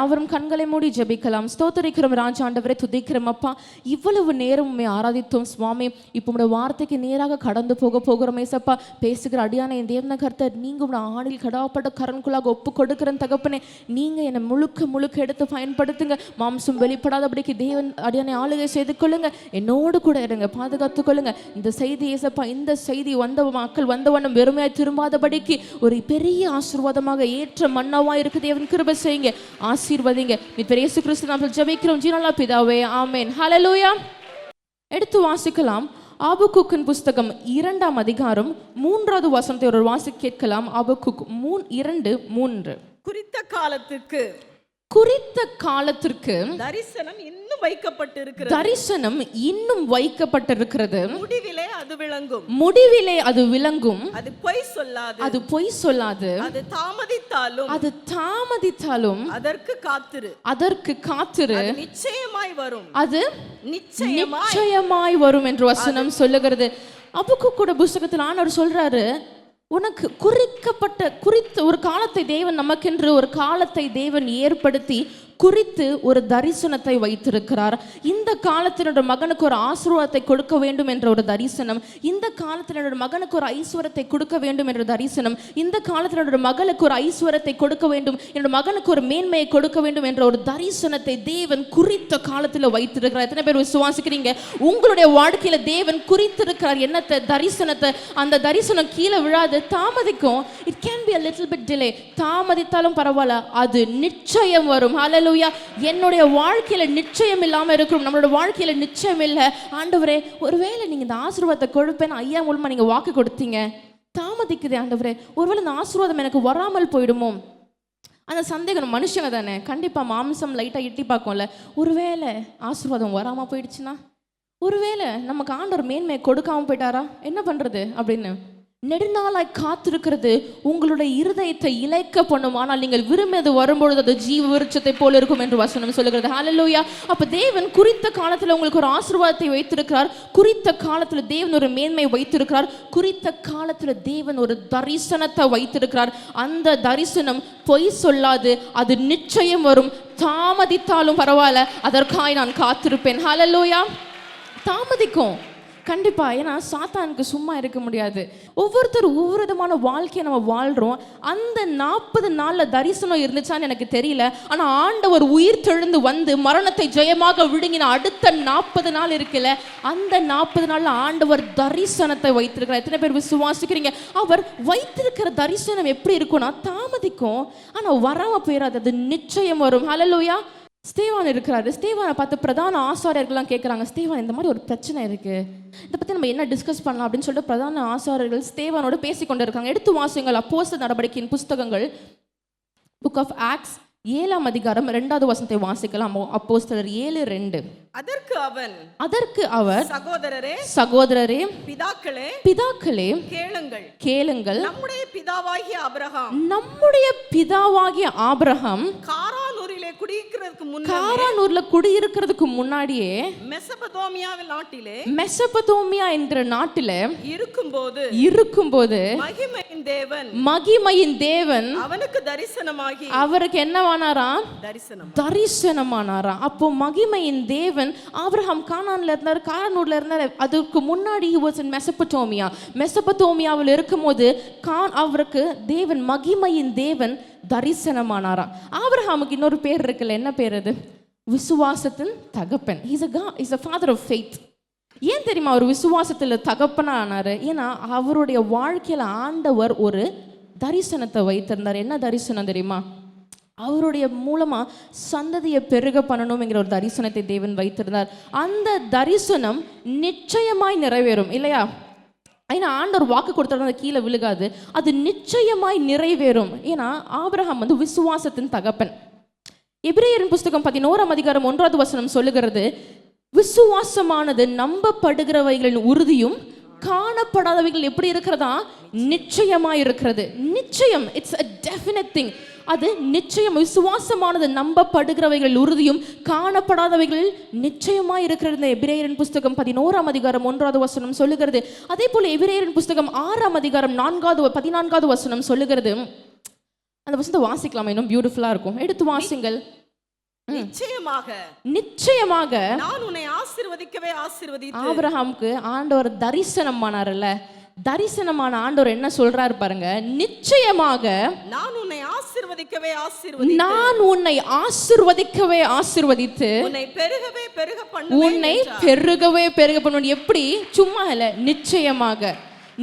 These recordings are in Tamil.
யாவரும் கண்களை மூடி ஜெபிக்கலாம். ஸ்தோத்திரிக்கிறோம் ராஜா ஆண்டவரே, துதிக்கிறோம் அப்பா. இவ்வளவு நேரம் உம்மை ஆராதித்தோம் சுவாமி. இப்போ உடைய வார்த்தைக்கு நேராக கடந்து போகிறோம் ஏசப்பா. பேசுகிற அடியான என் தேவன கர்த்தர், நீங்க உடைய ஆணில் கடாப்பட்ட கரன்குள்ளாக ஒப்பு கொடுக்கிற தகப்பனே, நீங்க என்னை முழுக்க எடுத்து பயன்படுத்துங்க. மாம்சம் வெளிப்படாதபடிக்கு தேவன் அடியானை ஆளுகை செய்து கொள்ளுங்க. என்னோடு கூட இருங்க, பாதுகாத்து கொள்ளுங்க. இந்த செய்தி ஏசப்பா, இந்த செய்தி வந்த மக்கள் வந்தவண்ணம் வெறுமையாய் திரும்பாதபடிக்கு ஒரு பெரிய ஆசீர்வாதமாக ஏற்ற மன்னாவா இருக்கு. தேவன் கிருபை செய்யுங்க, ஆசீர்வதிங்க. இயேசு கிறிஸ்து நாமத்தில் ஜெபிக்கிறோம் ஜீவனுள்ள பிதாவே, ஆமென். ஹல்லேலூயா. எடுத்து வாசிக்கலாம். ஆபக்குக்கின் புஸ்தகம் 2ஆம் அதிகாரம் 3வது வசனத்தை ஒரு வாசி கேட்கலாம். ஆபக்குக் 2:3. குறித்த காலத்திற்கு தரிசனம் இன்னும் வைக்கப்பட்டிருக்கிறது. முடிவிலே அது விளங்கும். அது பொய் சொல்லாது. அது தாமதித்தாலும் அதற்கு காத்திரு. அது நிச்சயமாய் வரும் என்று வசனம் சொல்லுகிறது. ஆபக்குக் கூட புஸ்தகத்தில் ஆண்டவர் சொல்றாரு, உனக்கு குறித்த ஒரு காலத்தை தேவன், நமக்கென்று ஒரு காலத்தை தேவன் ஏற்படுத்தி குறித்து ஒரு தரிசனத்தை வைத்திருக்கிறார். இந்த காலத்தில் என்னோட மகனுக்கு ஒரு ஆசீர்வாதத்தை கொடுக்க வேண்டும் என்ற ஒரு தரிசனம், இந்த காலத்தில் என்னோட மகனுக்கு ஒரு ஐஸ்வரத்தை கொடுக்க வேண்டும் என்ற தரிசனம், இந்த காலத்தில் என்னோட மகளுக்கு ஒரு ஐஸ்வரத்தை கொடுக்க வேண்டும், என்னோட மகனுக்கு ஒரு மேன்மையை கொடுக்க வேண்டும் என்ற ஒரு தரிசனத்தை தேவன் குறித்த காலத்தில் வைத்திருக்கிறார். எத்தனை பேர் விசுவாசிக்கிறீங்க? உங்களுடைய வாழ்க்கையில தேவன் குறித்திருக்கிறார் என்னத்தை? தரிசனத்தை. அந்த தரிசனம் கீழே விழாது, தாமதிக்கும். It can be a little bit delay. தாமதித்தாலும் பரவாயில்ல, அது நிச்சயம் வரும். ஹல்லேலூயா. என்னுடைய வாழ்க்கையில நிச்சயம் இல்லாம இருக்கும், நம்மளோட வாழ்க்கையில நிச்சயம் இல்லை. ஆண்டவரே, ஒருவேளை நீங்க இந்த ஆசீர்வாதத்தை கொடுப்பேன் ஐயா மூலமா நீங்க வாக்கு கொடுத்தீங்க, தாமதிக்குது ஆண்டவரே, ஒருவேளை இந்த ஆசீர்வாதம் எனக்கு வராமல் போயிடுமோ? அந்த சந்தேகம் மனுஷங்க தானே, கண்டிப்பா மாம்சம் லைட்டா எட்டி பார்க்கும்ல. ஒருவேளை ஆசீர்வாதம் வராம போயிடுச்சுன்னா, ஒருவேளை நமக்கு ஆண்டவர் மேன்மையை கொடுக்காம போயிட்டாரா, என்ன பண்றது அப்படின்னு நெடுநாளாய் காத்திருக்கிறது உங்களுடைய இருதயத்தை இளைக்க பண்ணும். ஆனால் நீங்கள் விரும்பியது வரும்பொழுது அது ஜீவ விருட்சத்தை போல இருக்கும் என்று வசனம் சொல்லுகிறது. ஹல்லேலூயா. அப்ப தேவன் குறித்த காலத்தில் உங்களுக்கு ஒரு ஆசீர்வாதத்தை வைத்திருக்கிறார். குறித்த காலத்தில் தேவன் ஒரு மேன்மை வைத்திருக்கிறார். குறித்த காலத்தில் தேவன் ஒரு தரிசனத்தை வைத்திருக்கிறார். அந்த தரிசனம் பொய் சொல்லாது, அது நிச்சயம் வரும். தாமதித்தாலும் பரவாயில்ல, அதற்காய் நான் காத்திருப்பேன். ஹல்லேலூயா. தாமதிக்கும் கண்டிப்பா, ஏன்னா சாத்தானுக்கு சும்மா இருக்க முடியாது. ஒவ்வொருத்தரும் ஒவ்வொரு விதமான வாழ்க்கையை நம்ம வாழ்றோம். அந்த 40 நாள்ல தரிசனம் இருந்துச்சான்னு எனக்கு தெரியல. ஆனா ஆண்டவர் உயிர் தெழுந்து வந்து மரணத்தை ஜெயமாக விழுங்கின அடுத்த 40 நாள் இருக்குல்ல, அந்த 40 நாள்ல ஆண்டவர் தரிசனத்தை வைத்திருக்கிறார். எத்தனை பேர் விசுவாசிக்கிறீங்க? அவர் வைத்திருக்கிற தரிசனம் எப்படி இருக்கும்னா, தாமதிக்கும் ஆனா வராம போயிடாது, அது நிச்சயம் வரும். ஹல்லேலூயா. ஸ்தேவான் இருக்கிறாரு. ஸ்தேவானை பார்த்து பிரதான ஆசாரியர்கள்லாம் கேட்குறாங்க, ஸ்தேவான் இந்த மாதிரி ஒரு பிரச்சனை இருக்கு, இதை பற்றி நம்ம என்ன டிஸ்கஸ் பண்ணலாம் அப்படின்னு சொல்லிட்டு பிரதான ஆசாரியர்கள் ஸ்தேவானோட பேசிக்கொண்டு இருக்காங்க. எடுத்து வாசிங்கள் அப்போஸ்தலர் நடவடிக்கையின் புஸ்தகங்கள், புக் ஆஃப் ஆக்ட்ஸ் 7ஆம் அதிகாரம் 2வது வசனத்தை வாசிக்கலாம். அப்போஸ்தலர் 7:2. அதற்கு அவர் சகோதரரே பிதாக்களே கேளுங்கள். நம்முடைய பிதாவாகிய ஆபிரகாம் காரானூர்ல குடியிருக்கிறதுக்கு முன்னாடியே மெசபதோமியா என்ற நாட்டிலே இருக்கும்போது மகிமையின் தேவன் அவருக்கு என்னவானாராம்? தரிசனமானாராம். அப்போ மகிமையின் தேவன் ஆபிரகாம் கானான்ல இருந்தார், காரானூர்ல இருந்தார். அதுக்கு முன்னாடி he was in மெசபதோமியாவில் இருக்கும்போது அவருக்கு தேவன், மகிமையின் தேவன் தரிசனமானாராம். ஆபிரகாமுக்கு இன்னொரு பேர் இருக்குல்ல, என்ன பேர் அது? விசுவாசத்தின் தகப்பன். He's a father of faith. ஏன் தெரியுமா அவர் விசுவாசத்தில் தகப்பனா ஆனாரு? ஏன்னா அவருடைய வாழ்க்கையில ஆண்டவர் ஒரு தரிசனத்தை வைத்திருந்தார். என்ன தரிசனம் தெரியுமா? அவருடைய மூலமா சந்ததியை பெருக பண்ணணும்ங்கிற ஒரு தரிசனத்தை தேவன் வைத்திருந்தார். அந்த தரிசனம் நிச்சயமாய் நிறைவேறும் இல்லையா? ஏன்னா ஆண்டவர் வாக்கு கொடுத்தா கீழே விழுகாது, அது நிச்சயமாய் நிறைவேறும். ஏன்னா ஆபிரகாம் வந்து விசுவாசத்தின் தகப்பன். எபிரேயரின் புஸ்தகம் 11ஆம் அதிகாரம் 1வது வசனம் சொல்லுகிறது, விசுவாசமானது நம்பப்படுகிறவைகளின் உறுதியும் காணப்படாதவைகள் எப்படி இருக்கிறதா? நிச்சயமா இருக்கிறது. நிச்சயம், இட்ஸ் a definite thing. அது நிச்சயம். விசுவாசமானது நம்பப்படுகிறவைகள் உறுதியும் காணப்படாதவைகள் நிச்சயமா இருக்கிறது. எபிரேயரின் புஸ்தகம் 11ஆம் அதிகாரம் 1வது வசனம் சொல்லுகிறது. அதே போல எபிரேயரின் புஸ்தகம் 6ஆம் அதிகாரம் 14வது வசனம் சொல்லுகிறது. அந்த வசனத்தை வாசிக்கலாம், இன்னும் பியூட்டிஃபுல்லா இருக்கும். எடுத்து வாசிங்கள். நிச்சயமாக நான் உன்னை ஆசீர்வதிக்கவே ஆசீர்வதித்து. ஆபிரகாமுக்கு ஆண்டவர் தரிசனமானார்ல, தரிசனமான ஆண்டவர் என்ன சொல்றாரு பாருங்க, நிச்சயமாக நான் உன்னை ஆசீர்வதிக்கவே ஆசீர்வதித்து, நான் உன்னை ஆசீர்வதிக்கவே ஆசீர்வதித்து, உன்னை பெருகவே பெருக பண்ணுவேன், உன்னை பெருகவே பெருக பண்ணுவேன். எப்படி? சும்மா இல்ல, நிச்சயமாக.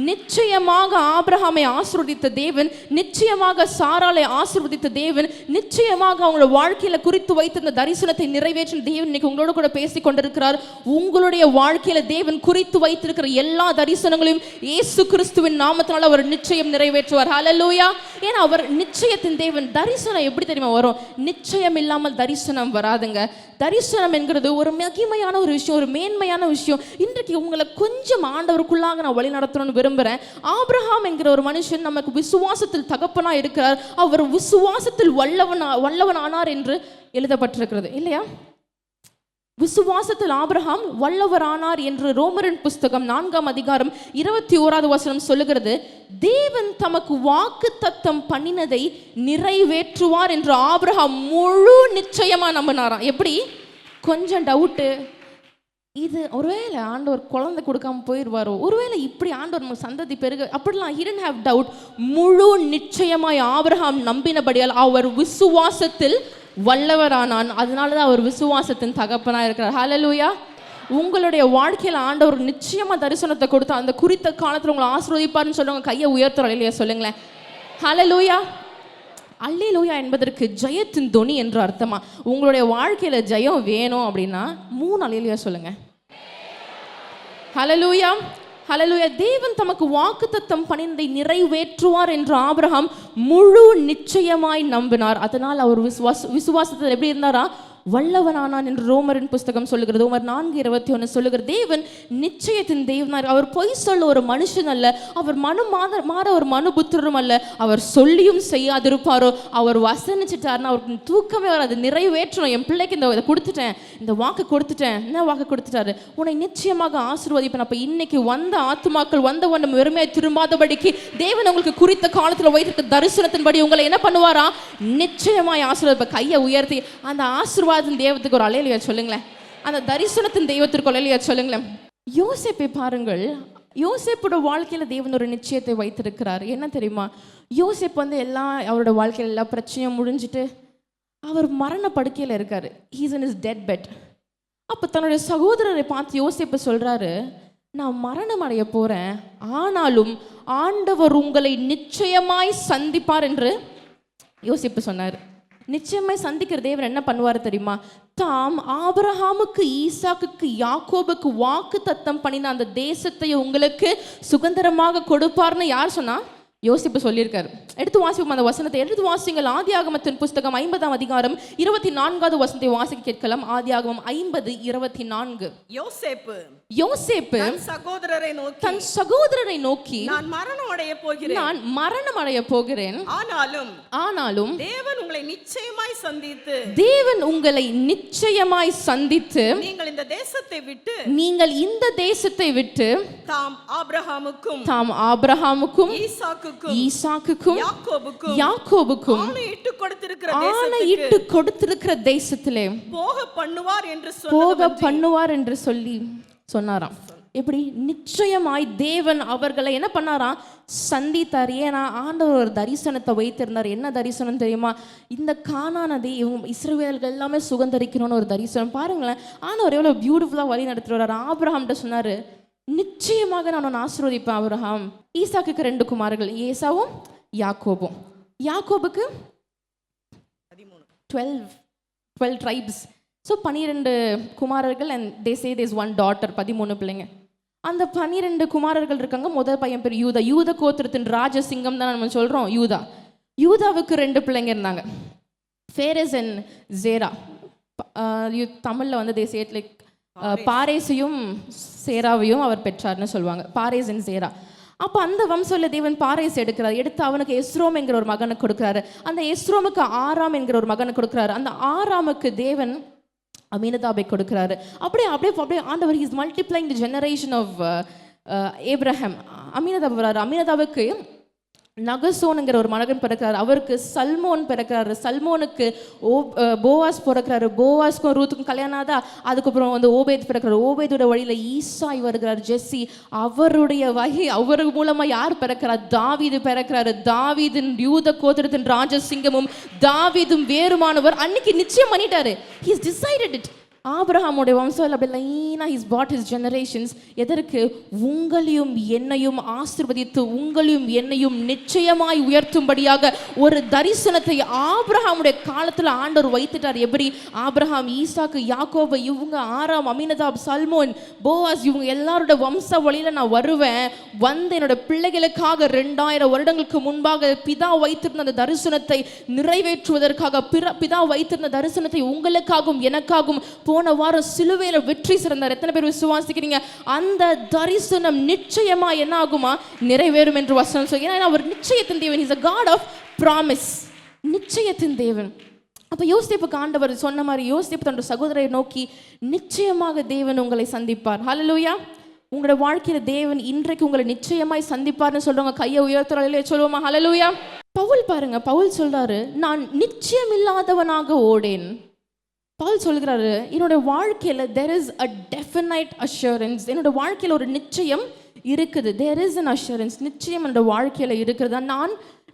நிச்சயமாக ஆபிரகாமை ஆசீர்வதித்த தேவன், நிச்சயமாக சாராளை ஆசீர்வதித்த தேவன், நிச்சயமாக அவங்களோட வாழ்க்கையில குறித்து வைத்திருந்த தரிசனத்தை நிறைவேற்றும் தேவன் இன்னைக்கு உங்களோட கூட பேசிக் கொண்டிருக்கிறார். உங்களுடைய வாழ்க்கையில தேவன் குறித்து வைத்திருக்கிற எல்லா தரிசனங்களையும் இயேசு கிறிஸ்துவின் நாமத்தினால அவர் நிச்சயம் நிறைவேற்றுவார். ஹல்லேலூயா. ஏன்னா அவர் நிச்சயத்தின் தேவன். தரிசனம் எப்படி தெரியுமா வரும்? நிச்சயம் இல்லாமல் தரிசனம் வராதுங்க. தரிசனம் என்கிறது ஒரு மகிமையான ஒரு விஷயம், ஒரு மேன்மையான விஷயம். இன்றைக்கு உங்களை கொஞ்சம் ஆண்டவருக்குள்ளாக நான் வழி நடத்தணும்னு விரும்புகிறேன். ஆபிரகாம் என்கிற ஒரு மனுஷன் நமக்கு விசுவாசத்தில் தகப்பனா இருக்கிறார். அவர் விசுவாசத்தில் வல்லவனானார் என்று எழுதப்பட்டிருக்கிறது இல்லையா? விசுவாசத்தில் ஆபிரகாம் வல்லவரானார் என்று ரோமரின் புஸ்தகம் 4ஆம் அதிகாரம் 21வது வசனம் சொல்லுகிறது. தேவன் தமக்கு வாக்கு தத்தம் பண்ணினதை நிறைவேற்றுவார் என்று ஆபிரகாம் முழு நிச்சயமா நம்பினாராம். எப்படி? கொஞ்சம் டவுட்டு, இது ஒருவேளை ஆண்டவர் குழந்தை கொடுக்காம போயிடுவாரோ, ஒருவேளை இப்படி ஆண்டவர் நம்ம சந்ததி பெருக, அப்படிலாம் he didn't have doubt. முழு நிச்சயமாய் ஆபிரகாம் நம்பினபடியால் அவர் விசுவாசத்தில் வல்லவரானான். அதனாலதான் அவர் விசுவாசத்தின் தகப்பனா இருக்கிறார். ஹல்லேலூயா. உங்களுடைய வாழ்க்கையில ஆண்டவர் நிச்சயமா தரிசனத்தை கொடுத்தா அந்த குறித்த காலத்துல உங்களை ஆசீர்வதிப்பார்னு சொல்லுங்க. கையை உயர்த்துறோம் இல்லையா? சொல்லுங்களேன். ஹல்லேலூயா. அல்லேலூயா என்பதற்கு ஜெயத்தின் தொனி என்று அர்த்தமா. உங்களுடைய வாழ்க்கையில ஜெயம் வேணும் அப்படின்னா 3 அல்லேலூயா சொல்லுங்க. ஹல்லேலூயா. ஹல்லேலூயா. தேவன் தமக்கு வாக்குத்தத்தம் பண்ணினதை நிறைவேற்றுவார் என்று ஆபிரகாம் முழு நிச்சயமாய் நம்பினார். அதனால் அவர் விசுவாசத்தில் எப்படி இருந்தாரா? வல்லவனானான் என்று ரோமரின் புஸ்தகம் சொல்லுகிறது. ரோமர் 4:21 சொல்லுகிறது. தேவன் நிச்சயத்தின் தேவனார். அவர் பொய் சொல்ல ஒரு மனுஷன் அல்ல, அவர் மாற ஒரு மனுபுத்திரரும் அல்ல. அவர் சொல்லியும் செய்யாதிருப்பாரோ. அவர் வசனிச்சிட்டாருன்னா அவருக்கு தூக்கமே வராது. நிறைவேற்றணும். என் பிள்ளைக்கு இந்த கொடுத்துட்டேன், இந்த வாக்கு கொடுத்துட்டேன். என்ன வாக்கு கொடுத்துட்டாரு? உன்னை நிச்சயமாக ஆசீர்வதிப்பேன். அப்ப இன்னைக்கு வந்த ஆத்துமாக்கள் வந்த ஒன்றும் வெறுமையாய் திரும்பாதபடிக்கு தேவன் உங்களுக்கு குறித்த காலத்தில் வைத்திருக்க தரிசனத்தின்படி உங்களை என்ன பண்ணுவாரா? நிச்சயமாய் ஆசீர்வதிப்பார். கையை உயர்த்தி அந்த ஆசீர்வாத தெய்வத்துக்கு ஒரு அல்லேலூயா சொல்லுங்களேன். அந்த தரிசனத்தின் தெய்வத்திற்கு ஒரு அல்லேலூயா சொல்லுங்களேன். யோசேப்பை பாருங்கள். யோசேப்போட வாழ்க்கையில தேவன் ஒரு நிச்சயத்தை வைத்திருக்கிறார். என்ன தெரியுமா? யோசேப் எல்லாம் அவரோட வாழ்க்கையில எல்லா பிரச்சனையும் முடிஞ்சிட்டு அவர் மரண படுக்கையில இருக்காரு. He's in his dead bed. அப்ப தன்னுடைய சகோதரரை பார்த்து யோசேப்பு சொல்றாரு, நான் மரணம் அடைய போறேன், ஆனாலும் ஆண்டவர் உங்களை நிச்சயமாய் சந்திப்பார் என்று யோசேப்பு சொன்னார். நிச்சயமாய் சந்திக்கிற தேவன் என்ன பண்ணுவார் தெரியுமா? தாம் ஆபிரகாமுக்கு, ஈசாக்குக்கு, யாக்கோபுக்கு வாக்கு தத்தம் பண்ணின அந்த தேசத்தை உங்களுக்கு சுதந்திரமாக கொடுப்பார்னு யார் சொன்னா? யோசிப்பு சொல்லியிருக்காரு. எடுத்து வாசிப்போம் அந்த வசனத்தை. எடுத்து வாசிங்கள். ஆதியாகமத்தின் புஸ்தகம் 50ஆம் அதிகாரம் 24வது வசனத்தை வாசிக்க கேட்கலாம். ஆதியாகமம் 50:24. யோசேப்பு தன் சகோதரரை நோக்கி நான் மரணம் அடைய போகிறேன், ஆனாலும் தேவன் உங்களை நிச்சயமாய் சந்தித்து நீங்கள் இந்த தேசத்தை விட்டு தாம் ஆபிரகாமுக்கும் ஈசாக்குக்கும் யாக்கோபுக்கும் ஆணையிட்டு கொடுத்திருக்கிற தேசத்திலே போக பண்ணுவார் என்று சொல்லி சொன்னாராம். எப்படி? நிச்சயமாய் தேவன் அவர்களை என்ன பண்ணாராம்? சந்தித்தார். ஏன்னா ஆண்டவர் ஒரு தரிசனத்தை வைத்திருந்தார். என்ன தரிசனம் தெரியுமா? இந்த கானானதை இவங்க இஸ்ரவேலர்கள் எல்லாமே சுதந்தரிக்கணும்னு ஒரு தரிசனம். பாருங்களேன், ஆண்டவர் எவ்வளவு பியூட்டிஃபுல்லா வழி நடத்துறாரு. ஆபிரகாம்கிட்ட சொன்னாரு, நிச்சயமாக நான் உன்னை ஆசீர்வதிப்பேன். ஆபிரகாம் ஈசாக்குக்கு 2 குமாரர்கள், ஏசாவும் யாக்கோபும். யாக்கோபுக்கு 12 tribes. ஸோ 12 குமாரர்கள் and they say there's one daughter. 13 பிள்ளைங்க. அந்த 12 குமாரர்கள் இருக்காங்க. முதல் பையன் பேர் யூதா. யூத கோத்திரத்தின் ராஜசிங்கம் தான் நம்ம சொல்றோம் யூதா. யூதாவுக்கு 2 பிள்ளைங்க இருந்தாங்க, ஃபேரஸ் அண்ட் ஜேரா. தமிழ்ல they say it like பாரேசையும் சேராவையும் அவர் பெற்றார்னு சொல்லுவாங்க. பாரேஸ் அண்ட் சேரா. அப்போ அந்த வம்சம்ல தேவன் பாரேஸ் எடுக்கிறார். எடுத்து அவனுக்கு எஸ்ரோம் என்கிற ஒரு மகனை கொடுக்குறாரு. அந்த எஸ்ரோமுக்கு ஆராம் என்கிற ஒரு மகனை கொடுக்குறாரு. அந்த ஆராமுக்கு தேவன் அமீனதாபை கொடுக்குறாரு. அப்படியே ஆண்டவர் is multiplying the generation of Abraham. Aminadab வராரு. அமீனதாவுக்கு நகசோனுங்கிற ஒரு மகன் பிறக்கிறார், அவருக்கு சல்மோன் பிறக்கிறாரு, சல்மோனுக்கு போவாஸ் பிறக்கிறாரு, போவாஸ்க்கும் ரூத்துக்கும் கல்யாணம் ஆதா, அதுக்கப்புறம் வந்து ஓபேத் பிறக்கிறார், ஓபேதோட வழியில ஈசாய் வருகிறார், ஜெஸ்ஸி, அவருடைய வகை அவர் மூலமா யார் பிறக்கிறார், தாவீது பிறக்கிறாரு, தாவீதின் யூத கோத்திரத்தின் ராஜசிங்கமும் தாவீதும் வேறுமானவர் அன்னைக்கு நிச்சயம் பண்ணிட்டாரு. he has decided it. ஆபிரகாமுடைய வம்சம் அப்படி லைனா ஹிஸ் பாட் ஹிஸ் ஜெனரேஷன்ஸ். எதற்கு? உங்களையும் என்னையும் ஆசீர்வதித்து உங்களையும் என்னையும் நிச்சயமாய் உயர்த்தும்படியாக ஒரு தரிசனத்தை ஆபிரகாமுடைய காலத்தில் ஆண்டவர் வைத்துட்டார். எப்படி? ஆபிரகாம், ஈசாக்கு, யாக்கோபு, இவங்க ஆராம், அமினதாப், சல்மோன், போவாஸ், இவங்க எல்லாரோட வம்ச வழியில நான் வருவேன், வந்து என்னோட பிள்ளைகளுக்காக 2000 வருடங்களுக்கு முன்பாக பிதா வைத்திருந்த அந்த தரிசனத்தை நிறைவேற்றுவதற்காக, பிதா வைத்திருந்த தரிசனத்தை உங்களுக்காகவும் எனக்காகவும் போன வாரம் சிலுவையில வெற்றி சிறந்தார். எத்தனை பேர் விசுவாசிக்கிறீங்க? அந்த தரிசனம் நிச்சயமா என்ன ஆகுமா? நிறைவேறும் என்று வசனம் சொல்லுங்க. ஏன்னா அவர் நிச்சயத்தின் தேவன். He is a God of promise. நிச்சயத்தின் தேவன். அப்ப யோசேப்புக்கு ஆண்டவர் சொன்ன மாதிரி யோசேப்பு தன்னுடைய சகோதரரை நோக்கி நிச்சயமாக தேவன் உங்களை சந்திப்பார். ஹல்லேலூயா. உங்களோட வாழ்க்கையில தேவன் இன்றைக்கு உங்களை நிச்சயமாய் சந்திப்பார்னு சொல்றவங்க கையை உயர்த்துறாங்களே, சொல்லுவோமா? ஹல்லேலூயா. பவுல் பாருங்க, பவுல் சொல்றாரு, நான் நிச்சயம் இல்லாதவனாக ஓடேன். பவுல் சொல்கிறாரு, என்னோட வாழ்க்கையில there is a definite assurance. என்னோட வாழ்க்கையில ஒரு நிச்சயம் இருக்குது. there is an assurance. நிச்சயம் என்னோட வாழ்க்கையில இருக்கிறதா?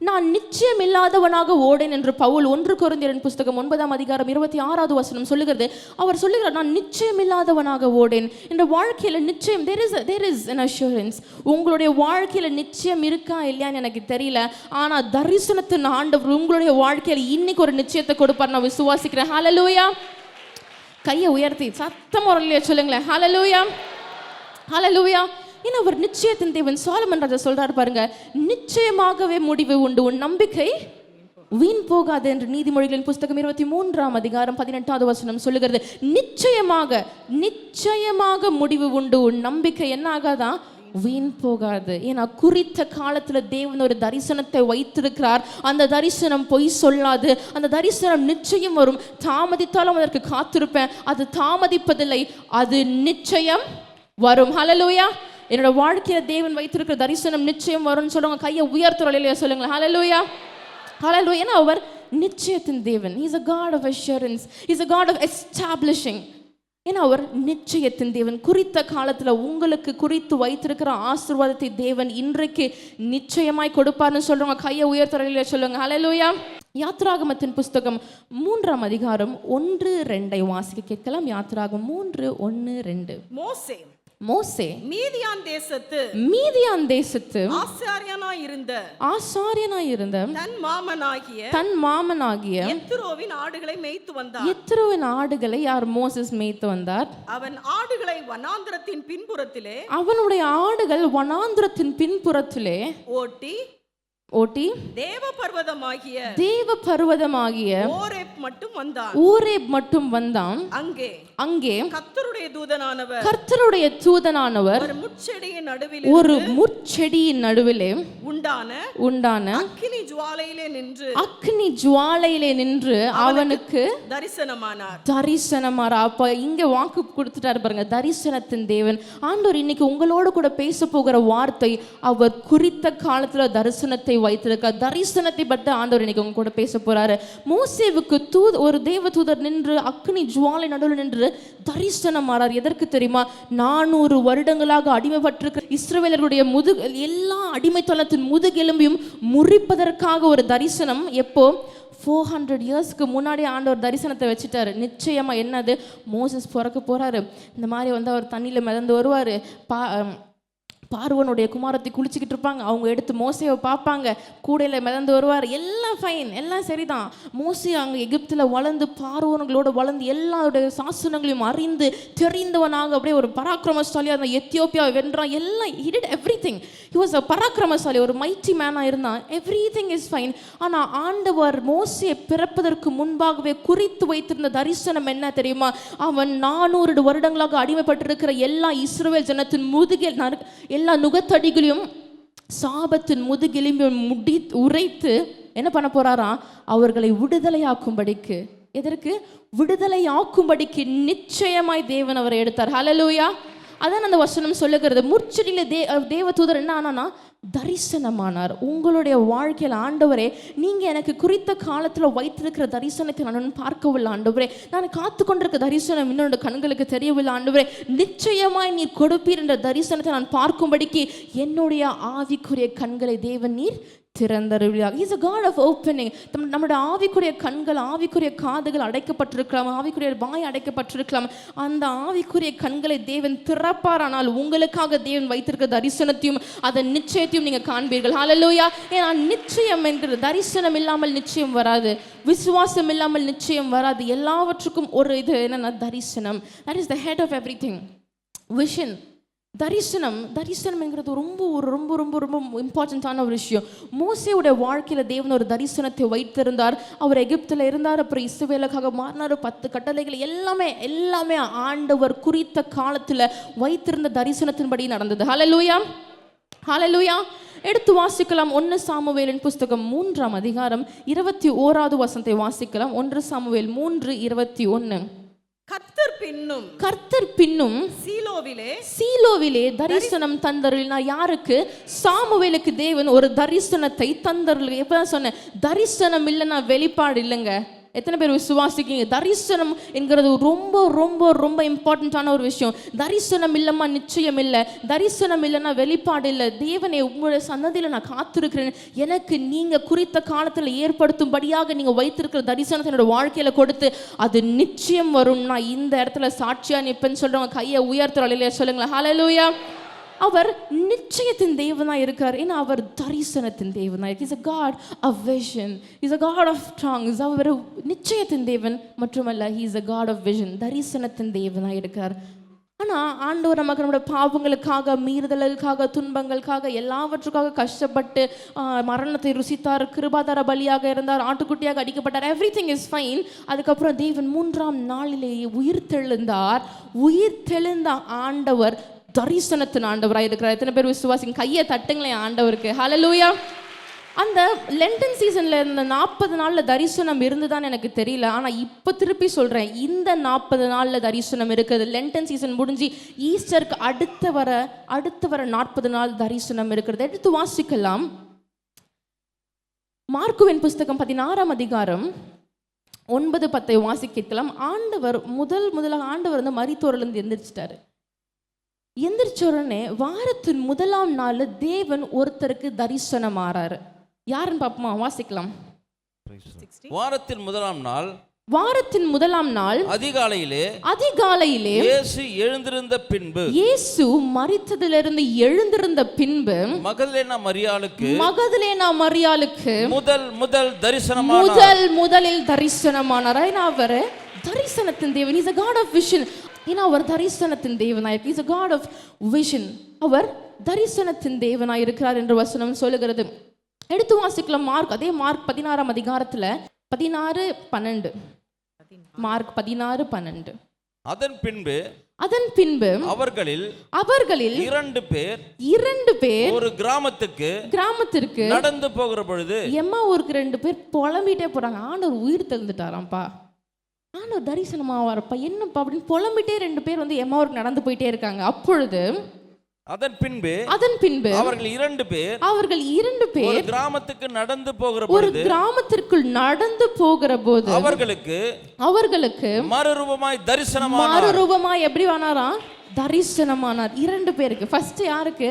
நான் நிச்சயம் இல்லாதவனாக ஓடேன் என்று பவுல் 1 கொரிந்தியர் புஸ்தகம் 9ஆம் அதிகாரம் 26வது வசனம் சொல்லுகிறது. அவர் சொல்லுகிறார், நான் நிச்சயம் இல்லாதவனாக ஓடேன். இந்த வாழ்க்கையில நிச்சயம் there is an assurance. உங்களுடைய வாழ்க்கையில நிச்சயம் இருக்கா இல்லையான்னு எனக்கு தெரியல, ஆனா தரிசனத்தின் ஆண்டவர் உங்களுடைய வாழ்க்கையில இன்னைக்கு ஒரு நிச்சயத்தை கொடுப்பார். நான் விசுவாசிக்கிறேன். ஹல்லேலூயா. கையை உயர்த்தி சத்தம் வரலையா சொல்லுங்களேன். ஹல்லேலூயா, ஹல்லேலூயா. ஏன்னா அவர் நிச்சயத்தின் தேவன். சாலமன் ராஜா சொல்றாரு பாருங்க, நிச்சயமாகவே முடிவு உண்டு, உன் நம்பிக்கை வீண் போகாது என்று நீதிமொழிகளின் புஸ்தகம் 23ஆம் அதிகாரம் 18வது வசனம் சொல்லுகிறது. நிச்சயமாக முடிவு உண்டு, உன் நம்பிக்கை என்ன ஆகாதான்? வீண் போகாது. ஏன்னா குறித்த காலத்துல தேவன் ஒரு தரிசனத்தை வைத்திருக்கிறார். அந்த தரிசனம் பொய் சொல்லாது. அந்த தரிசனம் நிச்சயம் வரும். தாமதித்தாலும் அதற்கு காத்திருப்பேன். அது தாமதிப்பதில்லை, அது நிச்சயம் வரும். ஹல்லேலூயா. என்னோட வாழ்க்கையில தேவன் வைத்திருக்கிற தரிசனம் நிச்சயம் வரும்னு சொல்லுவாங்க. கையை உயர்த்துறோம் சொல்லுங்களேன். ஹல்லேலூயா, ஹல்லேலூயா. ஏன்னா அவர் நிச்சயத்தின் தேவன். He is a God of assurance. He is a God of establishing. ஏன்னா அவர் நிச்சயத்தின் தேவன். குறித்த காலத்துல உங்களுக்கு குறித்து வைத்திருக்கிற ஆசீர்வாதத்தை தேவன் இன்றைக்கு நிச்சயமாய் கொடுப்பார்னு சொல்றவங்க கையை உயர்த்துறோம் சொல்லுங்க. ஹல்லேலூயா. யாத்ராகமத்தின் புஸ்தகம் 3ஆம் அதிகாரம் 1-2 வாசிக்க கேட்கலாம். யாத்ராகம் 3:1-2. மோசே மீதியான் தேசத்து ஆசாரியனாய் இருந்த தன் மாமனாகிய எத்ரோவின் ஆடுகளை யார்? மோசஸ் மேய்த்து வந்தார். அவன் ஆடுகளை வனாந்திரத்தின் பின்புறத்திலே, அவனுடைய ஆடுகள் வனாந்திரத்தின் பின்புறத்திலே ஓட்டி தேவ பர்வதமாகிய ஓரேப் மட்டும் வந்தான். அங்கே கர்த்தருடைய தூதனானவர் ஒரு முட்செடியின் நடுவிலே உண்டான அக்கினி ஜுவாலையிலே நின்று அவனுக்கு தரிசனமானார். அப்ப இங்க வாக்கு கொடுத்துட்டாரு பாருங்க, தரிசனத்தின் தேவன். ஆண்டவர் இன்னைக்கு உங்களோட கூட பேச போகிற வார்த்தை, அவர் குறித்த காலத்துல தரிசனத்தை வைத்திருக்க தரிசனத்தை பற்றி ஆண்டவர் இன்னைக்கு உங்க கூட பேச போறாரு. மோசேவுக்கு ஒரு தேவ தூதர் நின்று அக்னி ஜுவாலை நடுவில் நின்று தரிசனம் மாறார். எதற்கு தெரியுமா? 400 வருடங்களாக அடிமைப்பட்டிருக்கிற இஸ்ரவேலர்களுடைய எல்லா அடிமைத்தனத்தின் முதுகெலும்பையும் முறிப்பதற்காக ஒரு தரிசனம். எப்போ? 400 இயர்ஸ்க்கு முன்னாடி ஆண்டவர் தரிசனத்தை வச்சுட்டாரு. நிச்சயமா என்னது? மோசஸ் பிறக்க போறாரு. இந்த மாதிரி வந்து அவர் தண்ணியில மிதந்து வருவாரு. பார்வோனுடைய குமாரத்தை குளிச்சுக்கிட்டு இருப்பாங்க. அவங்க எடுத்து மோசேவை பார்ப்பாங்க, கூடையில் மிதந்து வருவார். எல்லாம் ஃபைன், எல்லாம் சரிதான். மோசே அங்கே எகிப்தில் வளர்ந்து பார்வோனுங்களோட வளர்ந்து எல்லாருடைய சாசனங்களையும் அறிந்து தெரிந்தவனாக அப்படியே ஒரு பராக்கிரமசாலியாக இருந்தான். எத்தியோப்பியா வென்றான். எல்லாம் he did everything. he was a பராக்கிரமசாலி, ஒரு மைட்டி மேனாக இருந்தான். everything is fine. ஆனால் ஆண்டவர் மோசே பிறப்பதற்கு முன்பாகவே குறித்து வைத்திருந்த தரிசனம் என்ன தெரியுமா? அவன் 400 வருடங்களாக அடிமைப்பட்டிருக்கிற எல்லா இஸ்ரவேல் ஜனத்தின் முதுகில் எல்லா நுகத்தடிகளையும் சாபத்தின் முதுகெலும்பையும் உரைத்து என்ன பண்ண போறாராம்? அவர்களை விடுதலையாக்கும்படிக்கு. எதற்கு? விடுதலையாக்கும்படிக்கு நிச்சயமாய் தேவன் அவரை எடுத்தார். ஹல்லேலூயா. அதான் அந்த வசனம் சொல்லுகிறது. முற்செடியில தேவதூதர் என்ன ஆனானா தரிசனமானார். உங்களுடைய வாழ்க்கையில் ஆண்டவரே, நீங்க எனக்கு குறித்த காலத்துல வைத்திருக்கிற தரிசனத்தை நான் பார்க்கவில்லை ஆண்டவரே, நான் காத்து கொண்டிருக்க தரிசனம் என்னோட கண்களுக்கு தெரியவில்லை ஆண்டவரே, நிச்சயமாய் நீர் கொடுப்பீர் என்ற தரிசனத்தை நான் பார்க்கும்படிக்கு என்னுடைய ஆவிக்குரிய கண்களை தேவன் நீர் திறந்தருளியாக. He is a God of opening. நம்முடைய ஆவிக்குரிய கண்கள், ஆவிக்குரிய காதுகள் அடைக்கப்பட்டிருக்கலாம், ஆவிக்குரிய வாய் அடைக்கப்பட்டிருக்கலாம். அந்த ஆவிக்குரிய கண்களை தேவன் திறப்பார். ஆனால் உங்களுக்காக தேவன் வைத்திருக்கிற தரிசனத்தையும் அதன் நிச்சயத்தையும் நீங்க காண்பீர்கள். ஹல்லேலூயா. ஏன்னா நிச்சயம் என்கிற தரிசனம் இல்லாமல் நிச்சயம் வராது, விசுவாசம் இல்லாமல் நிச்சயம் வராது. எல்லாவற்றுக்கும் ஒரு இது என்னன்னா தரிசனம். That is the head of everything. Vision. தரிசனம்ங்கிறது ரொம்ப ரொம்ப ரொம்ப ரொம்ப இம்பார்ட்டண்ட்டான ஒரு விஷயம். மோசேவுடைய வாழ்க்கையில் தேவன் ஒரு தரிசனத்தை வைத்திருந்தார். அவர் எகிப்தில் இருந்தார், அப்புறம் இஸ்ரவேலுக்காக மாறினார். 10 கட்டளைகள் எல்லாமே ஆண்டவர் குறித்த காலத்தில் வைத்திருந்த தரிசனத்தின்படி நடந்தது. ஹல்லேலூயா, ஹல்லேலூயா. எடுத்து வாசிக்கலாம். 1 சாமுவேலின் புஸ்தகம் 3ஆம் அதிகாரம் 21வது வசனத்தை வாசிக்கலாம். 1 சாமுவேல் 3:21. கர்த்தர் பின்னும் சீலோவிலே தரிசனம் தந்தருளினார். யாருக்கு? சாமுவேலுக்கு தேவன் ஒரு தரிசனத்தை தந்தருள். எப்ப சொன்ன தரிசனம் இல்லைன்னா வெளிப்பாடு இல்லைங்க. எத்தனை பேர் விசுவாசிக்கீங்க? தரிசனம் என்கிறது ரொம்ப ரொம்ப ரொம்ப இம்பார்ட்டண்ட்டான ஒரு விஷயம். தரிசனம் இல்லைம்மா நிச்சயம் இல்லை, தரிசனம் இல்லைன்னா வெளிப்பாடு இல்லை. தேவனை உங்களுடைய சன்னதியில் நான் காத்திருக்கிறேன், எனக்கு நீங்கள் குறித்த காலத்தில் ஏற்படுத்தும்படியாக நீங்கள் வைத்திருக்கிற தரிசனத்தை என்னோட வாழ்க்கையில் கொடுத்து அது நிச்சயம் வரும். நான் இந்த இடத்துல சாட்சியாக நிற்பேன்னு சொல்கிறவங்க கையை உயர்த்துறோம் இல்லையா? சொல்லுங்களேன். ஹல்லேலூயா. அவர் நிச்சயத்தின் தேவனாய் இருக்கிறார். ஏன்னா அவர் தரிசனத்தின் தேவனாய். He is a God of vision. He is a God of tongues. அவர் நிச்சயத்தின் தேவன் மட்டுமல்ல, He is a God of vision. தரிசனத்தின் தேவனாய் இருக்கிறார். ஆனால் ஆண்டவர் நமக்கு நம்முடைய பாவங்களுக்காக, மீறுதலுக்காக, துன்பங்களுக்காக, எல்லாவற்றுக்காக கஷ்டப்பட்டு மரணத்தை ருசித்தார், கிருபாதார பலியாக இருந்தார், ஆட்டுக்குட்டியாக அடிக்கப்பட்டார். Everything is fine. அதுக்கப்புறம் தேவன் 3ஆம் நாளிலேயே உயிர்த்தெழுந்தார். உயிர்த்தெழுந்த ஆண்டவர் தரிசனத்தின் ஆண்டவராக இருக்கிறார். எத்தனை பேர் விசுவாசிங்க? கையை தட்டுங்களேன் ஆண்டவருக்கு. ஹல்லேலூயா. அந்த லென்டன் சீசன்ல இந்த 40 நாள்ல தரிசனம் இருந்துதான் எனக்கு தெரியல. ஆனா இப்ப திருப்பி சொல்றேன், இந்த 40 நாள்ல தரிசனம் இருக்குது. லென்டன் சீசன் முடிஞ்சு ஈஸ்டருக்கு அடுத்து வர 40 நாள் தரிசனம் இருக்கிறது. எடுத்து வாசிக்கலாம். மார்க்குவின் புஸ்தகம் 16ஆம் அதிகாரம் 9-10 வாசிக்கலாம். ஆண்டவர் முதலாக ஆண்டவர் வந்து மரித்தோரிலிருந்து எந்திரிச்சிட்டாரு. எந்திரிச்ச உடனே வாரத்தின் 1ஆம் நாள் தேவன் ஒருத்தருக்கு தரிசனம் ஆறாரு. யாருன்னு பாப்போமா? வாசிக்கலாம். வாரத்தின் முதலாம் நாள் அதிகாலையிலே இயேசு மரித்ததிலிருந்து எழுந்திருந்த பின்பு மகதலேனா மரியாளுக்கு முதலில் தரிசனமானார். அவர் தரிசனத்தின் தேவன். He is a God of vision. ஏன்னா அவர் தரிசனத்தின் தேவனாய். He is a God of vision. அவர் தரிசனத்தின் தேவனாய் இருக்கிறார் என்று வசனம் சொல்லுகிறது. எடுத்து வாசிக்கலாம். அதே மார்க் 16ஆம் அதிகாரத்துல 16:12. மார்க் 16:12. அதன் பின்பு அவர்களில் 2 பேர் ஒரு கிராமத்திற்கு நடந்து போகிற பொழுது, எம்மாவூருக்கு 2 பேர் புலம்பிட்டே போறாங்க. ஆண்டவர் உயிர் தெழுந்துட்டாராம்ப்பா, ஆண்டவர் தரிசனமாவாரப்பா, என்னப்பா அப்படின்னு புலம்பிட்டே 2 பேர் வந்து எம்மாவூருக்கு நடந்து போயிட்டே இருக்காங்க. அப்பொழுது அதன் பின்பு அவர்கள் 2 பேர் ஒரு கிராமத்துக்கு நடந்து போகிற போது அவர்களுக்கு மறுரூபமாய் எப்படி வானாரா? தரிசனமானார். 2 பேருக்கு. ஃபர்ஸ்ட் யாருக்கு?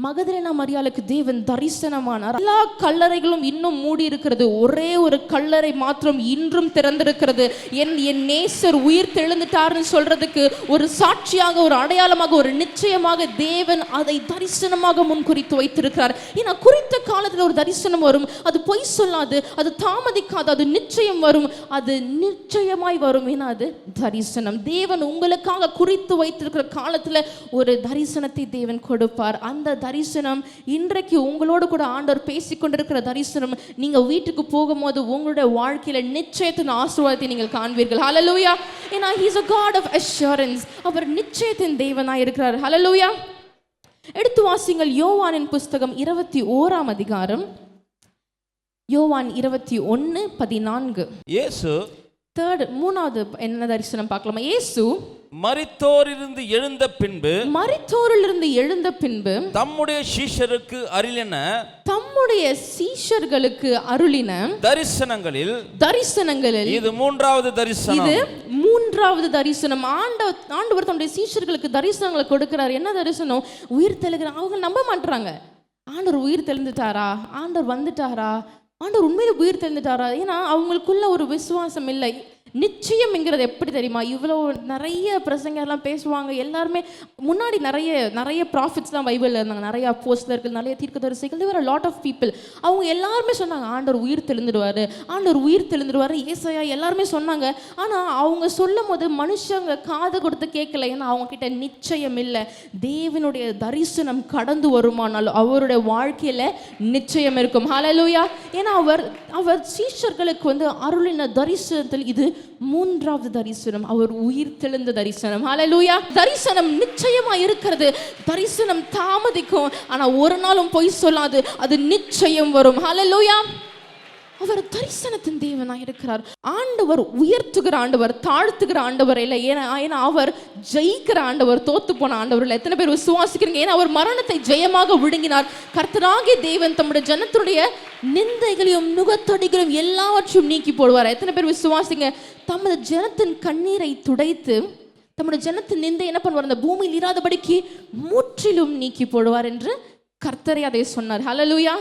மகதலேனா மரியாளுக்கு தேவன் தரிசனமானார். எல்லா கல்லறைகளும் இன்னும் மூடி இருக்கிறது, ஒரே ஒரு கல்லறை மாத்திரம் இன்றும் திறந்திருக்கிறது. என் நேசர் உயிர் தெழுந்துட்டார்னு சொல்றதுக்கு ஒரு சாட்சியாக, ஒரு அடையாளமாக, ஒரு நிச்சயமாக தேவன் அதை தரிசனமாக முன்குறித்து வைத்திருக்கிறார். ஏன்னா குறித்த காலத்தில் ஒரு தரிசனம் வரும். அது பொய் சொல்லாது, அது தாமதிக்காது, அது நிச்சயம் வரும், அது நிச்சயமாய் வரும். ஏன்னா அது தரிசனம். தேவன் உங்களுக்காக குறித்து வைத்திருக்கிற காலத்தில் ஒரு தரிசனத்தை தேவன் கொடுப்பார். அந்த தரிசனம் இன்றைக்கு உங்களோடு கூட ஆண்டவர் பேசிக்கொண்டிருக்கிற தரிசனம். நீங்க வீட்டுக்கு போகும்போது உங்களுடைய வாழ்க்கையில நிச்சயத்தின் ஆசீர்வாதத்தை நீங்கள் காண்பீர்கள். ஹல்லேலூயா. ஏன்னா he is a God of assurance. அவர் நிச்சயத்தின் தேவனாய் இருக்கிறார். ஹல்லேலூயா. எடுத்து வாசிங்கள். யோவானின் புஸ்தகம் 21ஆம் அதிகாரம். யோவான் 21:14. இயேசு மூணாவது என்ன தரிசனம் பார்க்கலாமா? இயேசு மரித்தோரிலிருந்து எழுந்த பின்பு தம்முடைய சீஷர்களுக்கு அருளின தரிசனங்களில் இது மூன்றாவது தரிசனம். ஆண்டவர் தன்னுடைய சீஷர்களுக்கு தரிசனங்களை கொடுக்கிறார். என்ன தரிசனம்? உயிர் தெழுகிற. அவங்க நம்ப மாட்டாங்க. ஆண்டவர் உயிர் தெழுந்துட்டாரா, ஆண்டவர் வந்துட்டாரா, ஆண்டவர் உண்மையில உயிர் தெழுந்துட்டாரா? ஏன்னா அவங்களுக்குள்ள ஒரு விசுவாசம் இல்லை. நிச்சயம்ங்கிறது எப்படி தெரியுமா? இவ்வளோ நிறைய பிரசங்கர்லாம் பேசுவாங்க. எல்லாருமே முன்னாடி நிறைய ப்ராஃபிட்ஸ்லாம் பைபிளில் இருந்தாங்க. நிறைய அப்போஸ்தலர்கள், நிறைய தீர்க்கதரிசிகள், there are lot of people. அவங்க எல்லாருமே சொன்னாங்க ஆண்டவர் உயிர் தெழுந்துடுவார், ஏசாயா எல்லாருமே சொன்னாங்க. ஆனால் அவங்க சொல்லும் போது மனுஷங்க காது கொடுத்து கேட்கல. ஏன்னா அவங்க கிட்ட நிச்சயம் இல்லை. தேவனுடைய தரிசனம் கடந்து வருமானாலும் அவருடைய வாழ்க்கையில் நிச்சயம் இருக்கும். ஹல்லேலூயா. ஏன்னா அவர் சீஷர்களுக்கு அருளின தரிசனத்தில் இது மூன்றாவது தரிசனம். அவர் உயிர் தெழுந்த தரிசனம். ஹல்லேலூயா. தரிசனம் நிச்சயமா இருக்கிறது. தரிசனம் தாமதிக்கும், ஆனா ஒரு நாளும் பொய் சொல்லாது. அது நிச்சயம் வரும். ஹல்லேலூயா. அவர் தரிசனத்தின் தேவனாக இருக்கிறார். ஆண்டவர் உயர்த்துகிற ஆண்டவர், தாழ்த்துகிற ஆண்டவர் இல்லை. ஏன்னா அவர் ஜெயிக்கிற ஆண்டவர், தோத்து போன ஆண்டவர் இல்லை. எத்தனை பேர் விசுவாசிக்கிறீங்க? ஏன்னா அவர் மரணத்தை ஜெயமாக விழுங்கினார். கர்த்தராகிய தேவன் தம்முடைய ஜனத்தினுடைய நிந்தைகளையும் நுகத்தடிகளையும் எல்லாவற்றையும் நீக்கி போடுவார். எத்தனை பேர் விசுவாசிங்க? தமது ஜனத்தின் கண்ணீரை துடைத்து தம்முடைய ஜனத்தின் நிந்தை என்ன பண்ணுவார்? அந்த பூமியில் இராதபடிக்கு முற்றிலும் நீக்கி போடுவார் என்று கர்த்தரே அதை சொன்னார். ஹல்லேலூயா.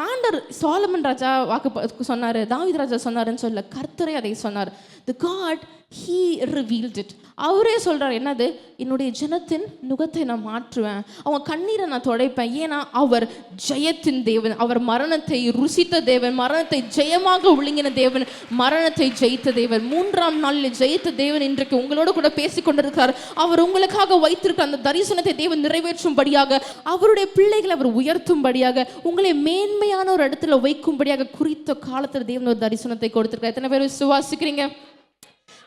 ஆண்டர் சாலமன் ராஜா வாக்கு சொன்னார், தாவீது ராஜா சொன்னாருன்னு சொல்ல, கர்த்தரே அதை சொன்னார். The God, he revealed it. அவரே சொல்றார், என்னது? என்னுடைய ஜனத்தின் நுகத்தை நான் மாற்றுவேன், அவங்க கண்ணீரை நான் துடைப்பேன். ஏன்னா அவர் ஜெயத்தின் தேவன். அவர் மரணத்தை ருசித்த தேவன், மரணத்தை ஜெயமாக விழுங்கின தேவன், மரணத்தை ஜெயித்த தேவன், மூன்றாம் நாளில் ஜெயித்த தேவன் இன்றைக்கு உங்களோட கூட பேசிக் கொண்டிருக்கிறார். அவர் உங்களுக்காக வைத்திருக்க அந்த தரிசனத்தை தேவன் நிறைவேற்றும்படியாக, அவருடைய பிள்ளைகளை அவர் உயர்த்தும்படியாக, உங்களை மேன்மையான ஒரு இடத்துல வைக்கும்படியாக குறித்த காலத்தில் தேவன் ஒரு தரிசனத்தை கொடுத்திருக்கிறார். எத்தனை பேர் விசுவாசிக்கிறீங்க?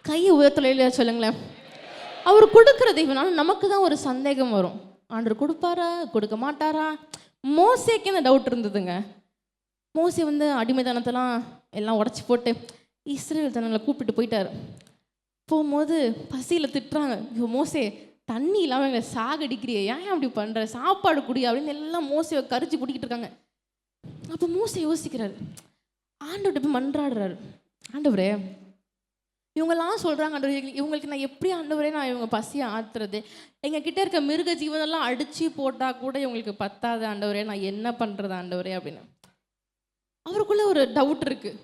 கையை உயர்த்தலையா சொல்லுங்களேன். அவர் கொடுக்கிற தேவனால நமக்கு தான் ஒரு சந்தேகம் வரும். ஆண்டவர் கொடுப்பாரா, கொடுக்க மாட்டாரா? மோசேக்கு என்ன டவுட் இருந்ததுங்க. மோசே அடிமைத்தனத்தெல்லாம் எல்லாம் உடச்சி போட்டு இஸ்ரேல் தன்னை கூப்பிட்டு போயிட்டார். போகும்போது பசியில் திட்டுறாங்க, மோசே தண்ணி இல்லாமல் எங்களை சாகடிக்கிறியே, ஏன் அப்படி பண்ணுற, சாப்பாடு குடி அப்படின்னு எல்லாம் மோசையை கரிச்சு குடிக்கிட்டு இருக்காங்க. அப்போ மோசே யோசிக்கிறார், ஆண்டவர்கிட்ட போய் மன்றாடுறாரு, ஆண்டவரே இவங்கெல்லாம் சொல்கிறாங்க, ஆண்டவரே இவங்களுக்கு நான் எப்படி ஆண்டவரே நான் இவங்க பசியை ஆத்துறது, எங்கள் கிட்டே இருக்க மிருக ஜீவனெல்லாம் அடித்து போட்டால் கூட இவங்களுக்கு பத்தாது ஆண்டவரே, நான் என்ன பண்ணுறது ஆண்டவரே அப்படின்னு. அவருக்குள்ளே ஒரு டவுட் இருக்குது,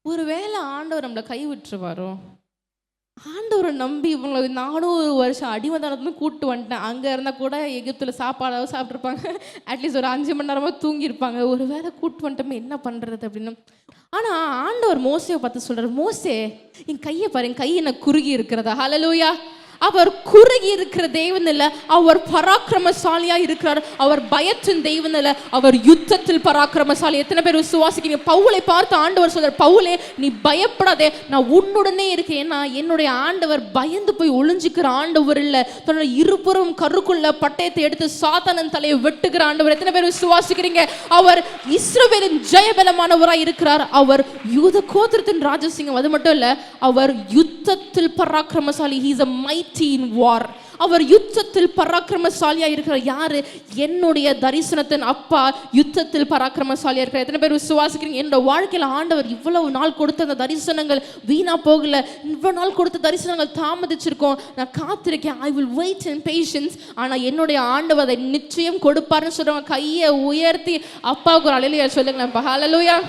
ஒரு வேளை ஆண்டவர் நம்மளை கை விட்டுருவாரோ, ஆண்டவரை நம்பி இவங்களை 400 வருஷம் அடிமைத்தனத்துன்னு கூப்பிட்டு வந்துட்டேன், அங்கே இருந்தால் கூட எகிப்தில் சாப்பாடாவது சாப்பிட்ருப்பாங்க, அட்லீஸ்ட் ஒரு 5 மணி நேரமாக தூங்கியிருப்பாங்க, ஒரு வேளை கூப்பிட்டு வந்துட்டோமே என்ன பண்ணுறது அப்படின்னு. ஆனால் ஆண்டவர் மோசையை பார்த்து சொல்கிறார், மோசே என் கையை பாரு, என் கை என்ன குறுகி இருக்கிறதா? ஹல்லேலூயா. அவர் குறுகி இருக்கிற தேவன் இல்லை, அவர் பராக்கிரமசாலியா இருக்கிறார். அவர் பயத்தின் தெய்வன் இல்லை, அவர் யுத்தத்தில் பராக்கிரமசாலி. எத்தனை பேர் விசுவாசிக்கிறீங்க? பவுலை பார்த்து ஆண்டவர் சொல்றார், பவுலே நீ பயப்படாதே, நான் உன்னுடனே இருக்கேன். ஏன்னா என்னுடைய ஆண்டவர் பயந்து போய் ஒளிஞ்சிக்கிற ஆண்டவர் இல்லை, தன்னோட இருபுறம் கருக்குள்ள பட்டயத்தை எடுத்து சாத்தானின் தலையை வெட்டுகிற ஆண்டவர். எத்தனை பேர் விசுவாசிக்கிறீங்க? அவர் இஸ்ரவேலின் ஜெயபலமானவராய் இருக்கிறார். அவர் யூத கோத்திரத்தின் ராஜசிங்கம். அது மட்டும் இல்ல, அவர் யுத்தத்தில் பராக்கிரமசாலி. He is a mighty in war. அவர் யுத்தத்தில் பராக்கிரமசாலியா இருக்கிறார். யாரு? என்னுடைய தரிசனத்தின் அப்பா யுத்தத்தில் பராக்கிரமசாலியா இருக்கிறார். எத்தனை பேர் விசுவாசிக்கிறீங்க? என்னோட வாழ்க்கையில ஆண்டவர் இவ்வளவு நாள் கொடுத்த அந்த தரிசனங்கள் வீணா போகல, இவ்வளவு நாள் கொடுத்த தரிசனங்கள் தாமதிச்சிருக்கோம், நான் காத்திருக்கேன், I will wait in patience. ஆனா என்னுடைய ஆண்டவர் அதை நிச்சயம் கொடுப்பாருன்னு சொல்றவங்க கையை உயர்த்தி அப்பாவுக்கு ஒரு அல்லேலூயா சொல்லுங்களேன். ஹல்லேலூயா.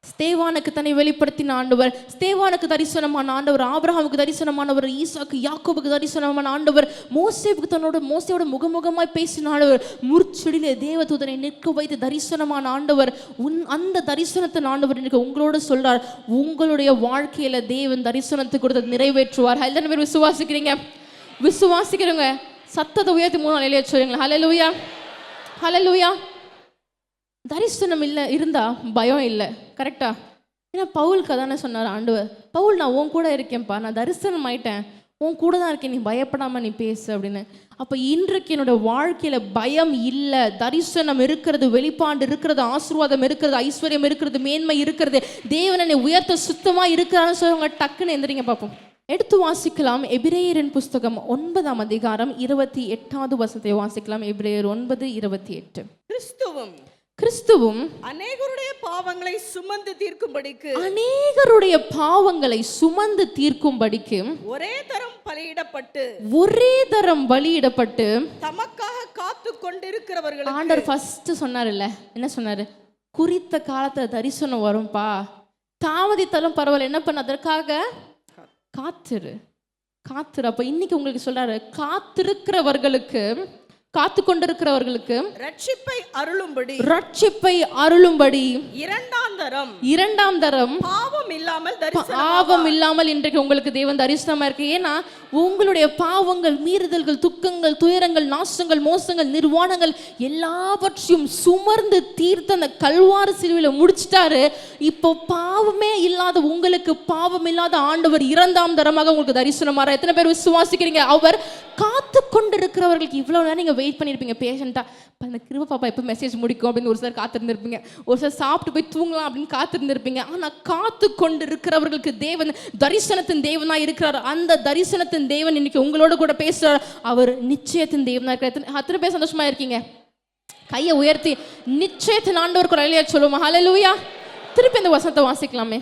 ஸ்தேவானுக்கு தன்னை வெளிப்படுத்தின ஆண்டவர், ஸ்தேவானுக்கு தரிசனமான ஆண்டவர், ஆபிரகாமுக்கு தரிசனமானவர், ஈசாக்கு யாக்கோபுக்கு தரிசனமான ஆண்டவர், மோசேயோட முகமுகமாய் பேசின ஆண்டவர், முற்செடியிலே தேவதூதனை நிற்க வைத்து தரிசனமான ஆண்டவர். அந்த தரிசனத்தின் ஆண்டவர் இன்னைக்கு உங்களோட சொல்றார், உங்களுடைய வாழ்க்கையில தேவன் தரிசனத்தை கொடுத்து நிறைவேற்றுவார். எத்தனை பேர் விசுவாசிக்கிறீங்க? விசுவாசிக்கிறவங்க சத்தத்தை உயர்த்தி 3 நாளிலே சொல்லுங்களேன். ஹல்லேலூயா, ஹல்லேலூயா. தரிசனம் இல்லை இருந்தா பயம் இல்லை, கரெக்டா? ஏன்னா பவுலுக்கு அதானே சொன்னார் ஆண்டவர், பவுல் நான் உன் கூட இருக்கேன்ப்பா, நான் தரிசனம் ஆயிட்டேன், உன் கூட தான் இருக்கேன், நீ பயப்படாம நீ பேசு அப்படின்னு. அப்ப இன்றைக்கு என்னோட வாழ்க்கையில பயம் இல்லை, தரிசனம் இருக்கிறது, வெளிப்பாடு இருக்கிறது, ஆசீர்வாதம் இருக்கிறது, ஐஸ்வர்யம் இருக்கிறது, மேன்மை இருக்கிறது, தேவன் என்னை உயர்த்த சுத்தமா இருக்கிறான்னு சொல்லுவாங்க. டக்குன்னு எந்திரிங்க பார்ப்போம். எடுத்து வாசிக்கலாம். எபிரேயரின் புஸ்தகம் 9ஆம் அதிகாரம் 28வது வசனத்தை வாசிக்கலாம். எபிரேயர் 9:28. கிறிஸ்துவும் அநேகருடைய பாவங்களை சுமந்து தீர்க்கும்படிக்கு ஒரே தரம் பலியிடப்பட்டு தமக்காக காத்து கொண்டிருக்கிறவர்கள். ஆண்டவர் ஃபர்ஸ்ட் சொன்னார் இல்ல, என்ன சொன்னாரு? குறித்த காலத்துல தரிசனம் வரும்பா, தாமதித்தாலும் பரவாயில்ல, என்ன பண்ண, அதற்காக காத்துரு. அப்ப இன்னைக்கு உங்களுக்கு சொல்றாரு, காத்து கொண்டிருக்கிறவர்களுக்கு ரட்சிப்பை அருளும்படி இரண்டாம் தரம் பாவம் இல்லாமல் இன்றைக்கு உங்களுக்கு தேவன் தரிசனமா இருக்கு. ஏன்னா உங்களுடைய பாவங்கள், மீறுதல்கள், துக்கங்கள், துயரங்கள், நாசங்கள், மோசங்கள், நிர்வாணங்கள் எல்லாவற்றையும் சுமர்ந்து தீர்த்து அந்த கல்வாரி சிலுவையில முடிச்சிட்டாரு. இப்போ பாவமே இல்லாத உங்களுக்கு, பாவம் இல்லாத ஆண்டவர் இரண்டாம் தரமாக உங்களுக்கு தரிசனமாற. எத்தனை பேர் விசுவாசிக்கிறீங்க? அவர் காத்து கொண்டிருக்கிறவர்களுக்கு. இவ்வளவு நேரம் நீங்க வெயிட் பண்ணிருப்பீங்க பேஷண்டா, அந்த கிருப பாப்பா எப்போ மெசேஜ் முடிக்கும் அப்படின்னு ஒரு சிலர் காத்திருந்திருப்பீங்க, ஒரு சிலர் சாப்பிட்டு போய் தூங்கலாம் அப்படின்னு காத்திருந்திருப்பீங்க. ஆனா காத்து கொண்டு இருக்கிறவர்களுக்கு தேவன் தரிசனத்தின் தேவனா இருக்கிறார். அந்த தரிசனத்தின் தேவன் இன்னைக்கு உங்களோட கூட பேசுறார். அவர் நிச்சயத்தின் தேவனா இருக்கிறார். அத்தனை பேர் சந்தோஷமா இருக்கீங்க? கையை உயர்த்தி நிச்சயத்தின் ஆண்டவருக்கு ஒரு அலையா சொல்லுவோம். ஹல்லேலூயா. திருப்பி இந்த வசனத்தை வாசிக்கலாமே.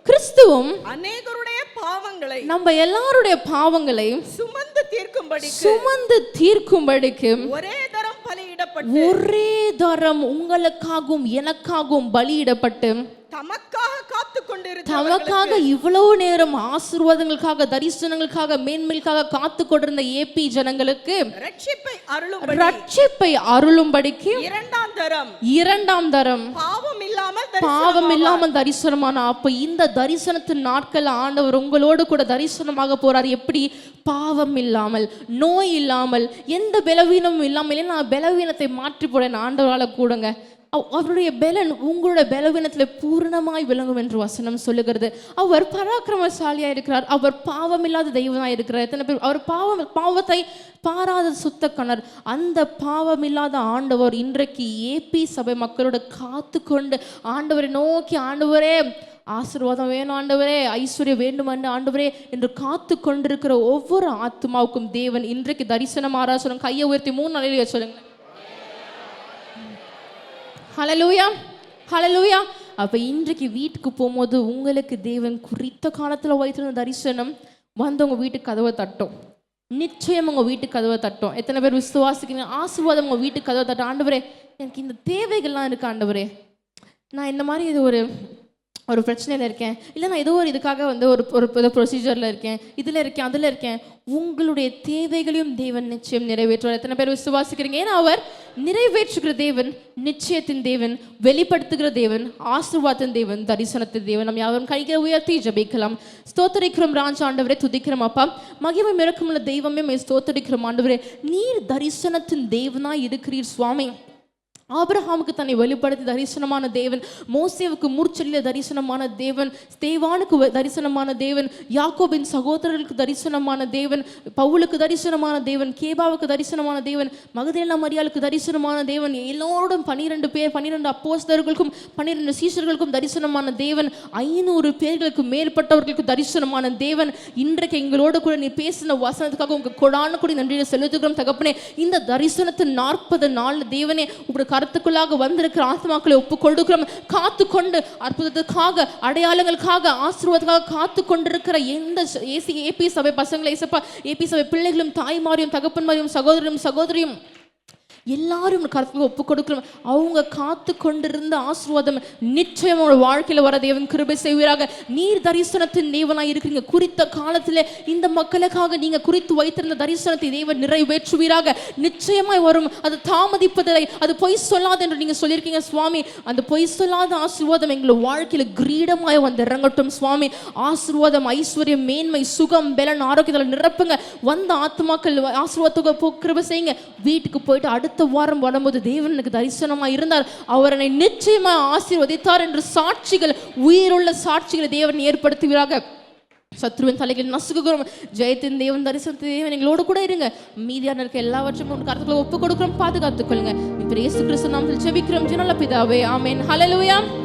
கிறிஸ்துவும் அநேகருடைய பாவங்களை, நம்ம எல்லாருடைய பாவங்களை சுமந்து தீர்க்கும்படிக்கு ஒரே தரம் உங்களுக்காகவும் எனக்காகவும் பலியிடப்பட்டு தமக்காக இவ்வளவு நேரம் ஆசீர்வாதங்களுக்காக, தரிசனங்களுக்காக, மேன்மைக்காக காத்து கொண்டிருந்த ஏபி ஜனங்களுக்கு ரட்சிப்பை அருளும்படிக்கு இரண்டாம் தரம் பாவம் இல்லாமல் தரிசனமான. அப்ப இந்த தரிசனத்தின் நாட்கள் ஆண்டவர் உங்களோடு கூட தரிசனமாக போறார். எப்படி? பாவம் இல்லாமல், நோய் இல்லாமல், எந்த பலவீனமும் இல்லாமல். நான் பலவீனத்தை மாற்றி போறேன் ஆண்டவரால கூடுங்க. அவருடைய பலன் உங்களுடைய பலவீனத்தில் பூரணமாய் விளங்கும் என்று வசனம் சொல்லுகிறது. அவர் பராக்கிரமசாலியா இருக்கிறார். அவர் பாவமில்லாத தெய்வனாய் இருக்கிறார். எத்தனை பேர் அவர் பாவத்தை பாராத சுத்த கணர். அந்த பாவமில்லாத ஆண்டவர் இன்றைக்கு ஏபி சபை மக்களோட காத்து கொண்டு ஆண்டவரை நோக்கி, ஆண்டவரே ஆசீர்வாதம் வேணும் ஆண்டவரே, ஐஸ்வர்யம் வேண்டும் ஆண்டவரே என்று காத்து கொண்டிருக்கிற ஒவ்வொரு ஆத்மாவுக்கும் தேவன் இன்றைக்கு தரிசனமாறா. சொல்லுங்க, கையை உயர்த்தி 3 நாளிலேயே சொல்லுங்க. ஹல்லேலூயா, ஹல்லேலூயா. அப்ப இன்றைக்கு வீட்டுக்கு போகும்போது உங்களுக்கு தேவன் குறித்த காலத்துல வைத்திருந்த தரிசனம் வந்து உங்க வீட்டுக்கு கதவை தட்டும். நிச்சயம் உங்க வீட்டுக்கு கதவை தட்டும். எத்தனை பேர் விசுவாசிக்கிறீங்க? ஆசீர்வாதம் உங்க வீட்டுக்கு கதவை தட்டும். ஆண்டவரே, எனக்கு இந்த தேவைகள்லாம் இருக்கு ஆண்டவரே, நான் இந்த மாதிரி இது ஒரு பிரச்சனையில் இருக்கேன், இல்லை நான் ஏதோ ஒரு இதுக்காக வந்து ஒரு ப்ரொசீஜரில் இருக்கேன், இதில் இருக்கேன், அதில் இருக்கேன். உங்களுடைய தேவைகளையும் தேவன் நிச்சயம் நிறைவேற்றுவார். எத்தனை பேர் விசுவாசிக்கிறீங்க? ஏன்னா அவர் நிறைவேற்றுகிற தேவன், நிச்சயத்தின் தேவன், வெளிப்படுத்துகிற தேவன், ஆசீர்வாதத்தின் தேவன், தரிசனத்தின் தேவன். நம்ம யாரும் கைகளை உயர்த்தி ஜெபிக்கலாம். ஸ்தோத்தரிக்கிறோம் ராஜா ஆண்டவரே, துதிக்கிறோம் அப்பா, மகிமை மிரக்கமுள்ள தெய்வமே ஸ்தோத்தரிக்கிறோம் ஆண்டவரே. நீர் தரிசனத்தின் தேவனாய் இருக்கிறீர் சுவாமி. ஆபிரகாமுக்கு தன்னை வெளிப்படுத்தி தரிசனமான தேவன், மோசேவுக்கு முற்செல்லிய தரிசனமான தேவன், ஸ்தேவானுக்கு தரிசனமான தேவன், யாக்கோபின் சகோதரர்களுக்கு தரிசனமான தேவன், பவுலுக்கு தரிசனமான தேவன், கேபாவுக்கு தரிசனமான தேவன், மகதலேனா மரியாளுக்கு தரிசனமான தேவன், எல்லோரும் 12 அப்போஸ்தலர்களுக்கும் 12 சீஷர்களுக்கும் தரிசனமான தேவன், 500 பேர்களுக்கு மேற்பட்டவர்களுக்கு தரிசனமான தேவன். இன்றைக்கு எங்களோட கூட நீ பேசின வசனத்துக்காக உங்க கொடான கூட நன்றியை செலுத்துகிறோம் தகப்பனே. இந்த தரிசனத்தின் 40 நாள் தேவனே உங்களுடைய கருத்துக்குள்ளாக வந்திருக்கிற ஆத்மாக்களை ஒப்புக் கொடுக்கிறோம். காத்து கொண்டு அற்புதத்துக்காக, அடையாளங்களுக்காக, ஆசீர்வாதத்துக்காக காத்து கொண்டிருக்கிற எந்த ஏபி சபை பசங்களை, ஏபி சபை பிள்ளைகளும், தாய்மாரியும், தகப்பன்மாரியும், சகோதரியும் எல்லாரும் கருத்துக்கு ஒப்பு கொடுக்கிறோம். அவங்க காத்து கொண்டிருந்த ஆசீர்வாதம் நிச்சயம் அவங்களோட வாழ்க்கையில் வர தேவன் கிருபை செய்வீராக. நீர் தரிசனத்தின் தேவனாய் இருக்கிறீங்க. குறித்த காலத்தில் இந்த மக்களுக்காக நீங்க குறித்து வைத்திருந்த தரிசனத்தை தேவன் நிறைவேற்றுவீராக. நிச்சயமாய் வரும். அது தாமதிப்பதில்லை, அது பொய் சொல்லாது என்று நீங்க சொல்லியிருக்கீங்க சுவாமி. அந்த பொய் சொல்லாத ஆசீர்வாதம் எங்களோட வாழ்க்கையில கிரீடமாய் வந்து இறங்கட்டும் சுவாமி. ஆசீர்வாதம், ஐஸ்வர்யம், மேன்மை, சுகம், பலன், ஆரோக்கியத்தில் நிரப்புங்க. வந்த ஆத்மாக்கள் ஆசீர்வாதத்துக்கு கிருபை செய்யுங்க. வீட்டுக்கு போயிட்டு அடுத்த வாரம் வரும்போது தேவன் எனக்கு தரிசனமா இருந்தார், அவர் என்னை நிச்சயமா ஆசீர்வதித்தார் என்று சாட்சிகள், உயிருள்ள சாட்சிகளை தேவன் ஏற்படுத்துவீராக. சத்ருவின் தலைகள் நசுக்குகிறோம். ஜெயத்தின் தேவன், தரிசனத்தின் தேவன் எங்களோடு கூட இருங்க. மீதியான இருக்க எல்லாவற்றையும் உங்க கருத்துக்களை ஒப்பு கொடுக்கிறோம். பாதுகாத்துக் கொள்ளுங்க. இப்ப இயேசு கிறிஸ்து நாமத்தில் ஜெபிக்கிறோம் ஜீவனுள்ள பிதாவே, ஆமென். ஹல்லேலூயா.